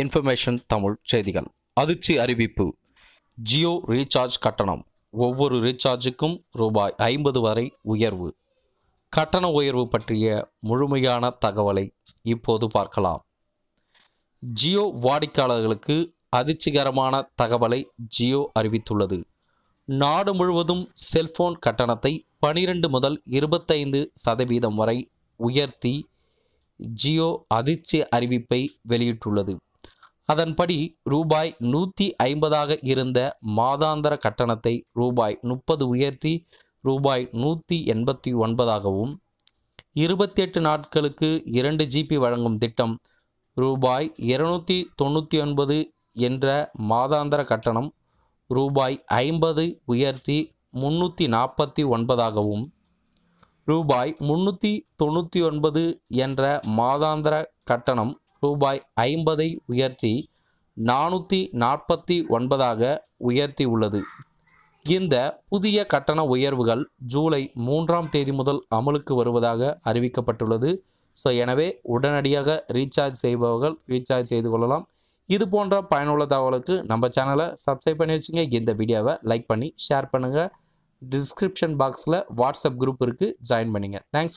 Information Tamil செய்திகள். அதிர்ச்சி அறிவிப்பு. ஜியோ ரீசார்ஜ் கட்டணம் ஒவ்வொரு ரீசார்ஜுக்கும் ரூபாய் 50 வரை உயர்வு. கட்டண உயர்வு பற்றிய முழுமையான தகவலை இப்போது பார்க்கலாம். ஜியோ வாடிக்கையாளர்களுக்கு அதிர்ச்சிகரமான தகவலை ஜியோ அறிவித்துள்ளது. நாடு முழுவதும் செல்போன் கட்டணத்தை 12 முதல் 25% வரை உயர்த்தி ஜியோ அதிர்ச்சி அறிவிப்பை வெளியிட்டுள்ளது. அதன்படி ரூபாய் 150 இருந்த மாதாந்திர கட்டணத்தை ரூபாய் 30 உயர்த்தி ரூபாய் 189 28 நாட்களுக்கு 2 GB வழங்கும் திட்டம் ரூபாய் 299 என்ற மாதாந்திர கட்டணம் ரூபாய் 50 உயர்த்தி 349 ரூபாய் 399 என்ற மாதாந்திர கட்டணம் ரூபாய் 50 உயர்த்தி 449 உயர்த்தி உள்ளது. இந்த புதிய கட்டண உயர்வுகள் ஜூலை 3ஆம் தேதி முதல் அமலுக்கு வருவதாக அறிவிக்கப்பட்டுள்ளது. எனவே உடனடியாக ரீசார்ஜ் செய்பவர்கள் ரீசார்ஜ் செய்து கொள்ளலாம். இது போன்ற பயனுள்ள தகவலுக்கு நம்ம சேனலை சப்ஸ்கிரைப் பண்ணி வச்சுங்க. இந்த வீடியோவை லைக் பண்ணி ஷேர் பண்ணுங்கள். டிஸ்கிரிப்ஷன் பாக்ஸில் வாட்ஸ்அப் குரூப் இருக்குது, ஜாயின் பண்ணிங்க. தேங்க்ஸ்.